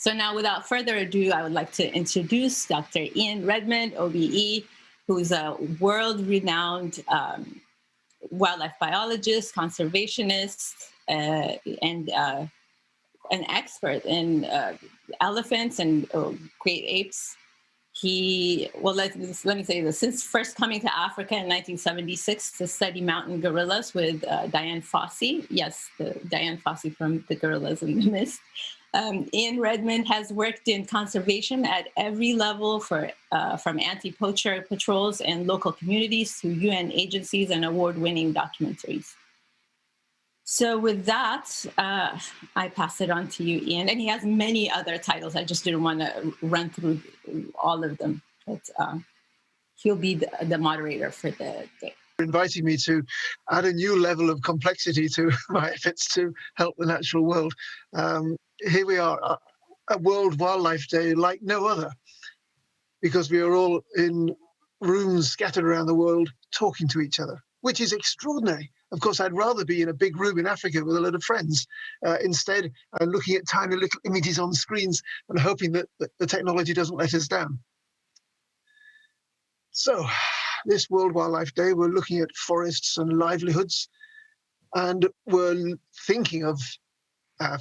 So now, without further ado, I would like to introduce Dr. Ian Redmond, OBE, who's a world-renowned wildlife biologist, conservationist, and an expert in elephants and great apes. Let me say this, since first coming to Africa in 1976 to study mountain gorillas with Dian Fossey, yes, the Dian Fossey from The Gorillas in the Mist, Ian Redmond has worked in conservation at every level from anti-poacher patrols and local communities to UN agencies and award-winning documentaries. So with that, I pass it on to you, Ian. And he has many other titles. I just didn't want to run through all of them, but he'll be the moderator for the day. Inviting me to add a new level of complexity to my efforts to help the natural world. Here we are, a World Wildlife Day like no other, because we are all in rooms scattered around the world talking to each other, which is extraordinary. Of course, I'd rather be in a big room in Africa with a lot of friends. Instead, I'm looking at tiny little images on screens and hoping that the technology doesn't let us down. So, this World Wildlife Day, we're looking at forests and livelihoods, and we're thinking of,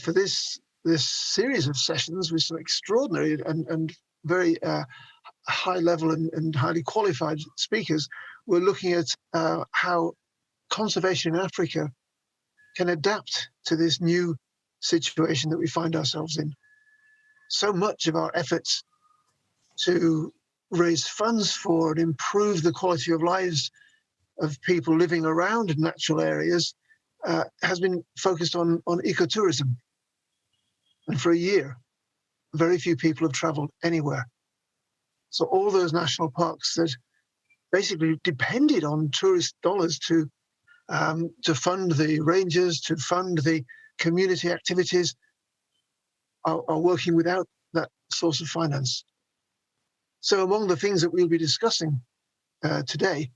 for this series of sessions with some extraordinary and very high level and highly qualified speakers, we're looking at how conservation in Africa can adapt to this new situation that we find ourselves in. So much of our efforts to raise funds for and improve the quality of lives of people living around natural areas has been focused on ecotourism. And for a year, very few people have traveled anywhere. So all those national parks that basically depended on tourist dollars to fund the rangers, to fund the community activities, are working without that source of finance. So among the things that we'll be discussing today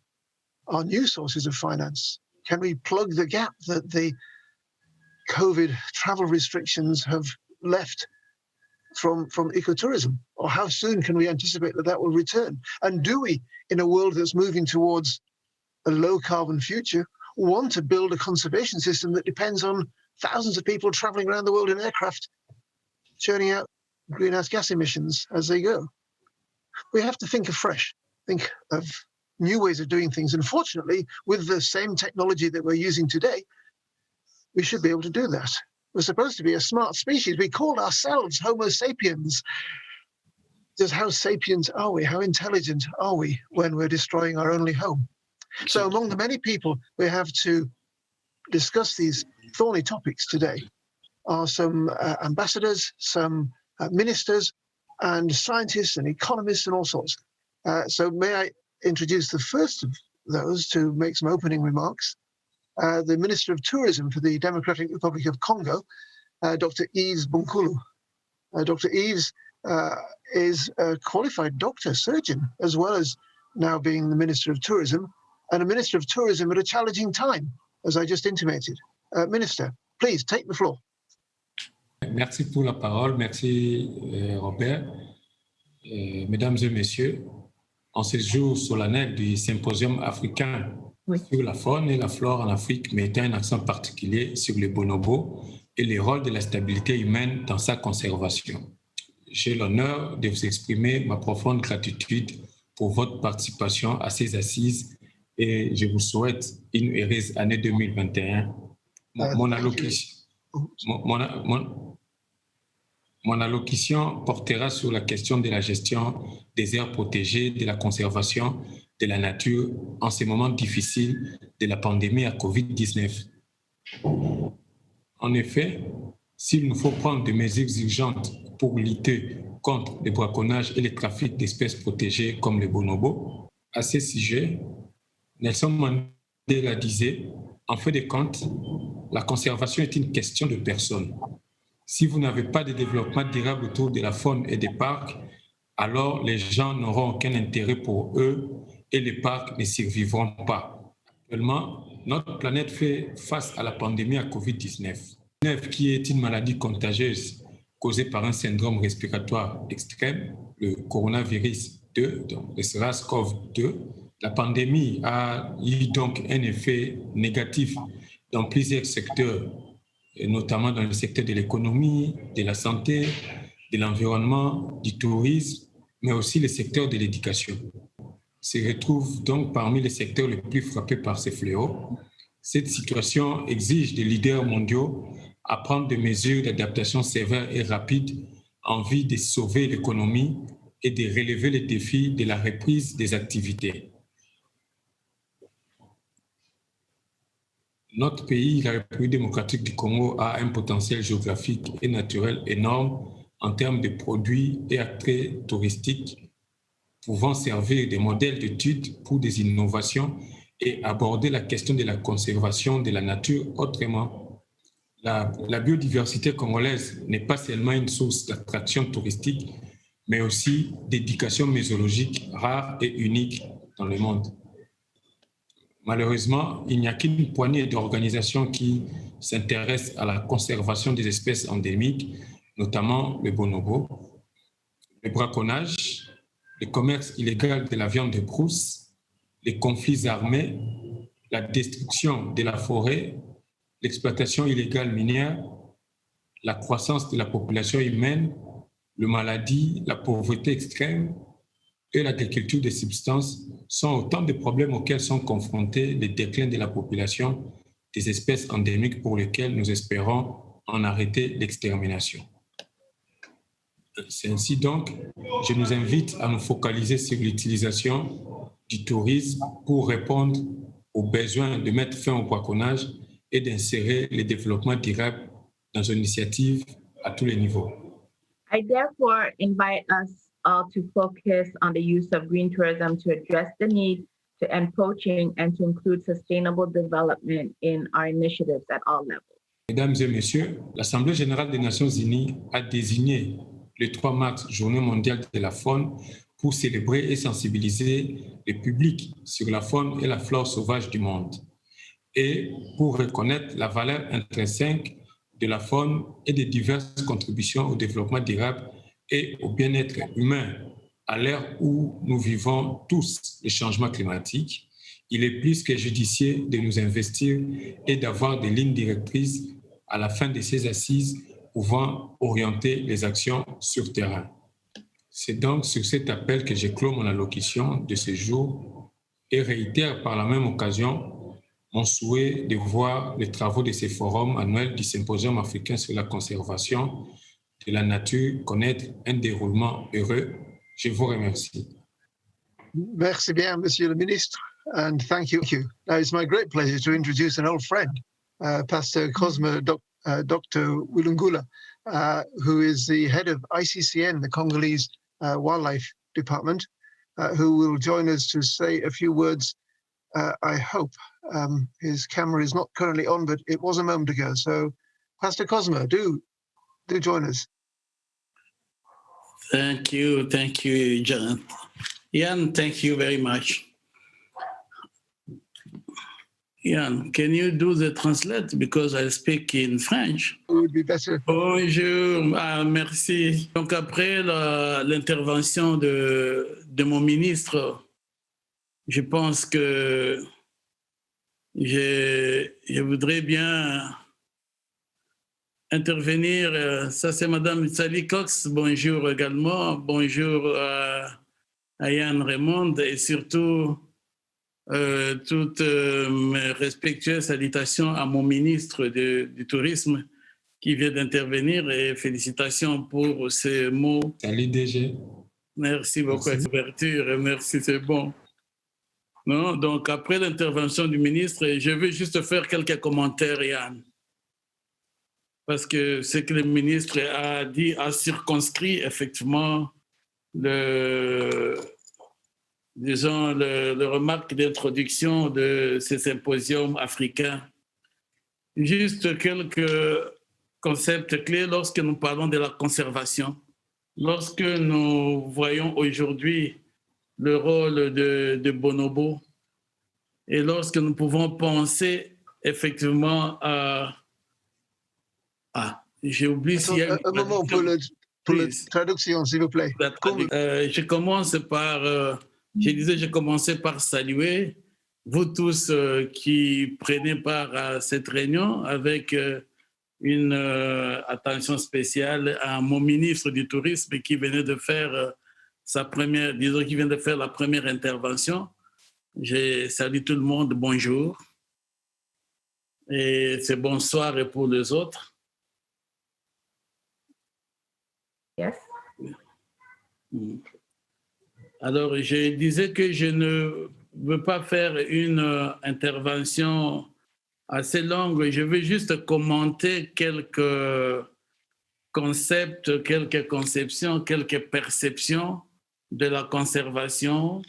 are new sources of finance. Can we plug the gap that the COVID travel restrictions have left from ecotourism? Or how soon can we anticipate that will return? And do we, in a world that's moving towards a low carbon future, want to build a conservation system that depends on thousands of people traveling around the world in aircraft, churning out greenhouse gas emissions as they go? We have to think afresh, think of new ways of doing things. And fortunately, with the same technology that we're using today, we should be able to do that. We're supposed to be a smart species. We call ourselves Homo sapiens. Just how sapient are we? How intelligent are we when we're destroying our only home? So among the many people we have to discuss these thorny topics today are some ambassadors, some ministers, and scientists and economists and all sorts. So may I introduce the first of those to make some opening remarks, the Minister of Tourism for the Democratic Republic of Congo, Dr. Yves Bonkulu. Dr. Yves is a qualified doctor, surgeon, as well as now being the Minister of Tourism, and a Minister of Tourism at a challenging time, as I just intimated. Minister, please take the floor. Merci pour la parole, merci Robert. Mesdames et messieurs, en ce jour solennel du symposium africain sur la faune et la flore en Afrique, mettant un accent particulier sur les bonobos et le rôle de la stabilité humaine dans sa conservation. J'ai l'honneur de vous exprimer ma profonde gratitude pour votre participation à ces assises et je vous souhaite une heureuse année 2021. Mon allocution portera sur la question de la gestion des aires protégées, de la conservation de la nature en ces moments difficiles de la pandémie à Covid-19. En effet, s'il nous faut prendre des mesures urgentes pour lutter contre le braconnage et le trafic d'espèces protégées comme les bonobos, à ce sujet, Nelson Mandela disait, en fin de compte, la conservation est une question de personnes. Si vous n'avez pas de développement durable autour de la faune et des parcs, alors les gens n'auront aucun intérêt pour eux et les parcs ne survivront pas. Actuellement, notre planète fait face à la pandémie à Covid-19, qui est une maladie contagieuse causée par un syndrome respiratoire extrême, le coronavirus 2, donc le SARS-CoV-2. La pandémie a eu donc un effet négatif dans plusieurs secteurs, et notamment dans le secteur de l'économie, de la santé, de l'environnement, du tourisme, mais aussi le secteur de l'éducation. Se retrouve donc parmi les secteurs les plus frappés par ces fléaux. Cette situation exige des leaders mondiaux à prendre des mesures d'adaptation sévères et rapides en vue de sauver l'économie et de relever les défis de la reprise des activités. Notre pays, la République démocratique du Congo, a un potentiel géographique et naturel énorme en termes de produits et attraits touristiques pouvant servir de modèles d'études pour des innovations et aborder la question de la conservation de la nature autrement. La biodiversité congolaise n'est pas seulement une source d'attraction touristique, mais aussi d'éducation mésologique rare et unique dans le monde. Malheureusement, il n'y a qu'une poignée d'organisations qui s'intéressent à la conservation des espèces endémiques, notamment le bonobo, le braconnage, le commerce illégal de la viande de brousse, les conflits armés, la destruction de la forêt, l'exploitation illégale minière, la croissance de la population humaine, les maladies, la pauvreté extrême et l'agriculture de substances sont autant de problèmes auxquels sont confrontés les déclins de la population des espèces endémiques pour lesquelles nous espérons en arrêter l'extermination. C'est ainsi donc, je nous invite à nous focaliser sur l'utilisation du tourisme pour répondre aux besoins de mettre fin au braconnage et d'insérer le développement durable dans une initiative à tous les niveaux. I therefore invite us all to focus on the use of green tourism to address the need to end poaching and to include sustainable development in our initiatives at all levels. Mesdames et messieurs, l'Assemblée générale des Nations unies a désigné le 3 mars, Journée mondiale de la faune, pour célébrer et sensibiliser le public sur la faune et la flore sauvage du monde et pour reconnaître la valeur intrinsèque de la faune et des diverses contributions au développement durable et au bien-être humain. À l'ère où nous vivons tous les changements climatiques, il est plus que judicieux de nous investir et d'avoir des lignes directrices à la fin de ces assises pouvant orienter les actions sur terrain. C'est donc sur cet appel que je clôt mon allocution de ce jour et réitère par la même occasion mon souhait de voir les travaux de ces forums annuels du Symposium africain sur la conservation de la nature connaître un déroulement heureux. Je vous remercie. Merci bien, Monsieur le Ministre, and thank you. Now, it's my great pleasure to introduce an old friend, Pastor Cosmo Dr. Wilungula, who is the head of ICCN, the Congolese Wildlife Department, who will join us to say a few words, I hope. His camera is not currently on, but it was a moment ago. So, Pastor Cosmo, do join us. Thank you, John. Ian, thank you very much. Ian, can you do the translate because I speak in French? It would be better. Bonjour, merci. Donc après l'intervention de mon ministre, je pense que je voudrais bien intervenir. Ça, c'est Madame Sally Cox. Bonjour également. Bonjour à Yann Raymond et surtout toutes mes respectueuses salutations à mon ministre du Tourisme qui vient d'intervenir et félicitations pour ces mots. Salut DG. Merci beaucoup à l'ouverture. Merci, c'est bon. Non, donc après l'intervention du ministre, je veux juste faire quelques commentaires, Yann. Parce que ce que le ministre a dit a circonscrit effectivement le remarque d'introduction de ces symposiums africains. Juste quelques concepts clés lorsque nous parlons de la conservation. Lorsque nous voyons aujourd'hui le rôle de bonobo et lorsque nous pouvons penser effectivement à j'ai oublié s'il y a Un moment pour la traduction, s'il vous plaît. Je commence par, je disais, j'ai commencé par saluer vous tous qui prenez part à cette réunion avec une attention spéciale à mon ministre du Tourisme qui venait de faire sa première, disons, qui vient de faire la première intervention. Je salue tout le monde, bonjour. Et c'est bonsoir et pour les autres. Yes. Alors, je disais que je ne veux pas faire une intervention assez longue. Je veux juste commenter quelques concepts, quelques conceptions, quelques perceptions de la conservation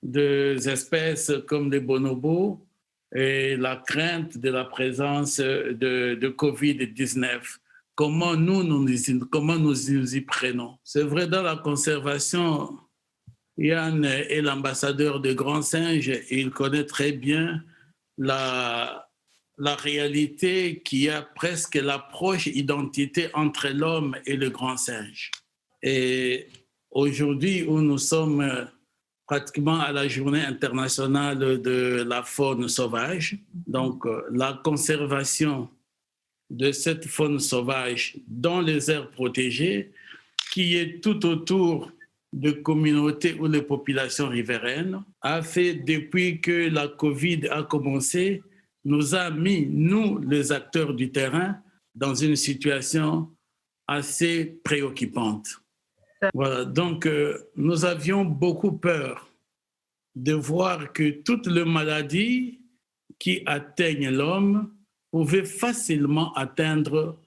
des espèces comme les bonobos et la crainte de la présence de COVID-19. Comment nous nous y prenons? C'est vrai, dans la conservation, Yann est l'ambassadeur de Grand Singe et il connaît très bien la réalité qui a presque la proche identité entre l'homme et le grand singe. Et aujourd'hui, où nous sommes pratiquement à la journée internationale de la faune sauvage, donc la conservation de cette faune sauvage dans les aires protégées, qui est tout autour de communautés ou de populations riveraines, a fait depuis que la COVID a commencé, nous a mis, nous, les acteurs du terrain, dans une situation assez préoccupante. Voilà, donc nous avions beaucoup peur de voir que toutes les maladies qui atteignent l'homme pouvaient facilement atteindre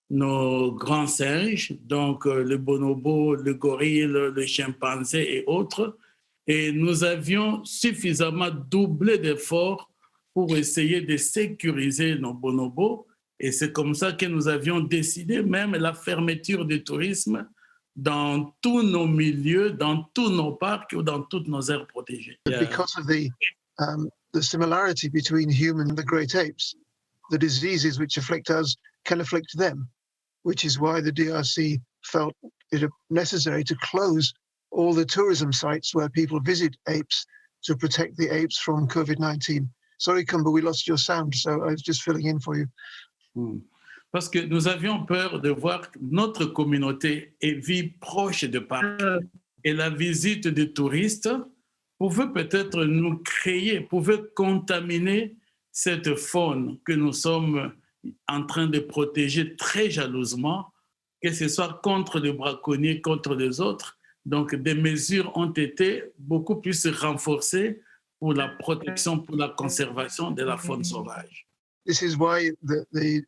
nos grands singes, donc le bonobo, le gorille, le chimpanzé et autres. Et nous avions suffisamment doublé d'efforts pour essayer de sécuriser nos bonobos. Et c'est comme ça que nous avions décidé même la fermeture du tourisme dans tous nos milieux, dans tous nos parcs ou dans toutes nos aires protégées. Because of the similarity between human and the great apes, the diseases which afflict us can afflict them, which is why the DRC felt it necessary to close all the tourism sites where people visit apes to protect the apes from COVID-19. Sorry, Kumba, we lost your sound, so I was just filling in for you. Parce que nous avions peur de voir notre communauté et vie proche de parcs. Et la visite des touristes pouvait peut-être nous créer, pouvait contaminer cette faune que nous sommes en train de protéger très jalousement, que ce soit contre les braconniers, contre les autres. Donc, des mesures ont été beaucoup plus renforcées pour la protection, pour la conservation de la faune sauvage. This is why the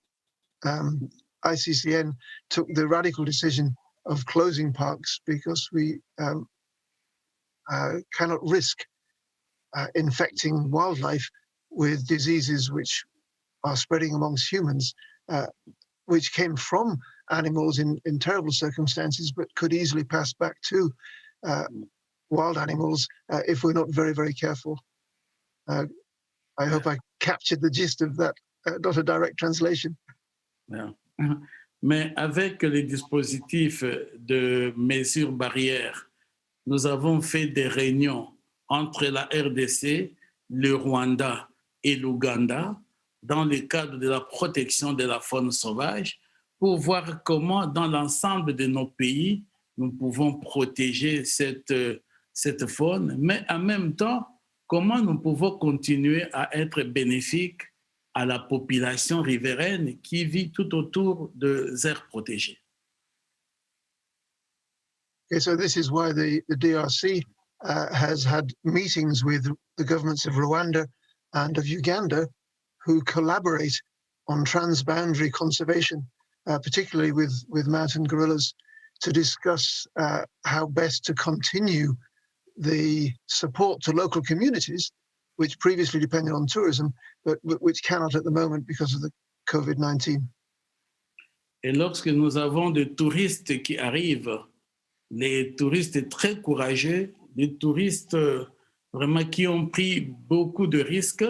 ICCN took the radical decision of closing parks, because we cannot risk infecting wildlife with diseases which are spreading amongst humans, which came from animals in terrible circumstances, but could easily pass back to wild animals if we're not very, very careful. I hope I captured the gist of that, not a direct translation. Yeah. Mais avec les dispositifs de mesures barrières, nous avons fait des réunions entre la RDC, le Rwanda et l'Ouganda dans le cadre de la protection de la faune sauvage pour voir comment, dans l'ensemble de nos pays, nous pouvons protéger cette faune, mais en même temps, comment nous pouvons continuer à être bénéfiques à la population riveraine qui vit tout autour des aires protégées. Okay, so this is why the DRC has had meetings with the governments of Rwanda and of Uganda who collaborate on transboundary conservation, particularly with mountain gorillas, to discuss how best to continue the support to local communities, which previously depended on tourism, but which cannot at the moment because of the COVID-19. Et lorsque nous avons des touristes qui arrivent, les touristes très courageux, des touristes vraiment qui ont pris beaucoup de risques,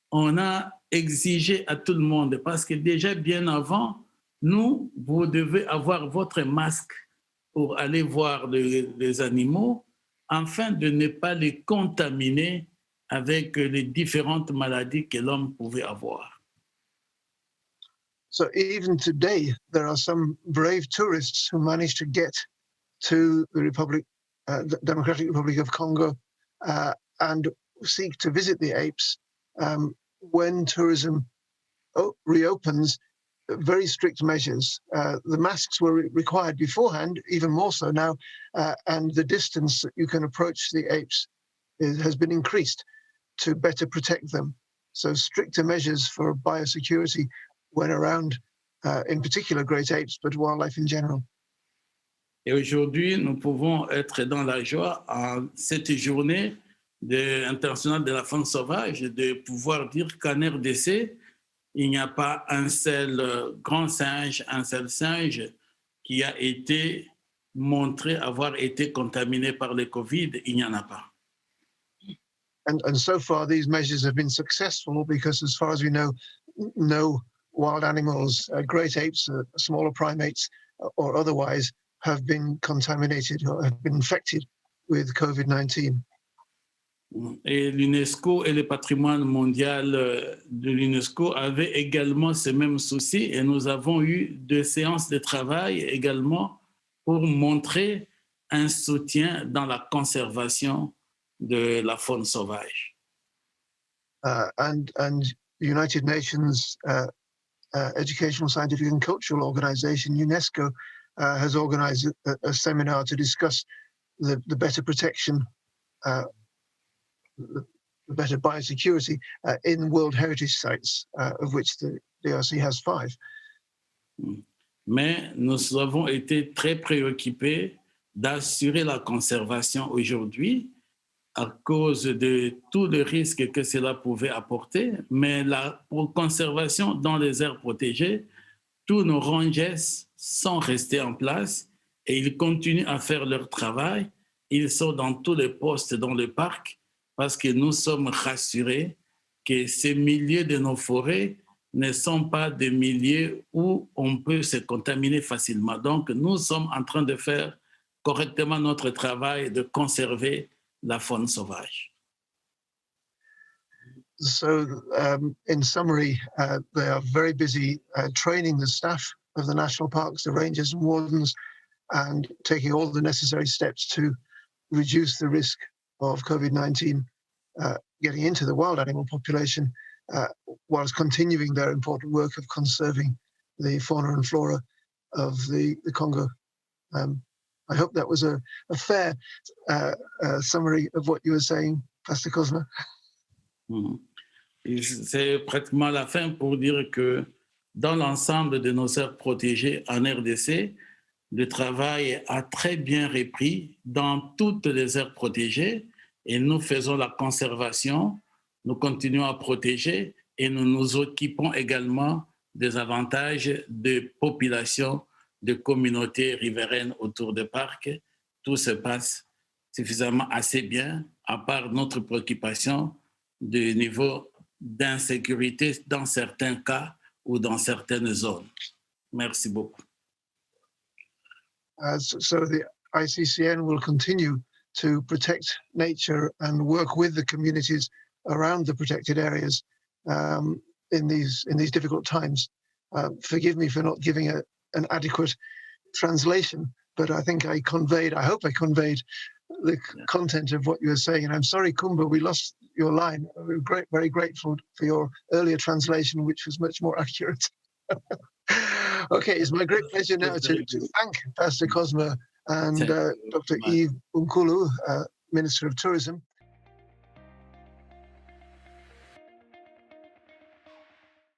on a exigé à tout le monde, parce que déjà bien avant, Nous, vous devez avoir votre masque pour aller voir les animaux afin de ne pas les contaminer avec les différentes maladies que l'homme pouvait avoir. So even today, there are some brave tourists who manage to get to the Democratic Republic of Congo and seek to visit the apes. When tourism reopens, very strict measures. The masks were required beforehand, even more so now, and the distance that you can approach the apes has been increased to better protect them. So stricter measures for biosecurity went around, in particular great apes, but wildlife in general. Et aujourd'hui, nous pouvons être dans la joie en cette journée internationale de la faune sauvage de pouvoir dire qu'en RDC, il n'y a pas un seul grand singe, un seul singe qui a été montré avoir été contaminé par le Covid. Il n'y en a pas. And so far, these measures have been successful because, as far as we know, no wild animals, great apes, smaller primates, or otherwise, have been contaminated or have been infected with COVID-19. Et l'UNESCO et le patrimoine mondial de l'UNESCO avaient également ce même souci et nous avons eu 2 séances de travail également pour montrer un soutien dans la conservation de la faune sauvage. And United Nations Educational, Scientific and Cultural Organization, UNESCO, has organized a seminar to discuss the better protection, the better biosecurity in World Heritage Sites, of which the DRC has 5. Mais nous avons été très préoccupés d'assurer la conservation aujourd'hui à cause de tout le risque que cela pouvait apporter. Mais la conservation dans les aires protégées, tous nos rangers sont restés en place et ils continuent à faire leur travail. Ils sont dans tous les postes dans le parc parce que nous sommes rassurés que ces milieux de nos forêts ne sont pas des milieux où on peut se contaminer facilement. Donc, nous sommes en train de faire correctement notre travail de conserver la faune sauvage. So, in summary, they are very busy training the staff of the national parks, the rangers and wardens, and taking all the necessary steps to reduce the risk of COVID-19 getting into the wild animal population, whilst continuing their important work of conserving the fauna and flora of the Congo. I hope that was a fair summary of what you were saying, Pastor Cosma. C'est pratiquement la fin pour dire que dans l'ensemble de nos aires protégées en RDC, le travail a très bien repris dans toutes les aires protégées et nous faisons la conservation, nous continuons à protéger et nous nous occupons également des avantages de populations, de communautés riveraines autour des parcs. Tout se passe suffisamment assez bien, à part notre préoccupation du niveau d'insécurité dans certains cas ou dans certaines zones. Merci beaucoup. So the ICCN will continue to protect nature and work with the communities around the protected areas in these difficult times. Forgive me for not giving an adequate translation, but I think I hope I conveyed the content of what you were saying. And I'm sorry, Kumba, we lost your line. We're very grateful for your earlier translation, which was much more accurate. Okay, it's my great pleasure now to thank Pastor Cosma and Dr. Yves Unkulu, Minister of Tourism.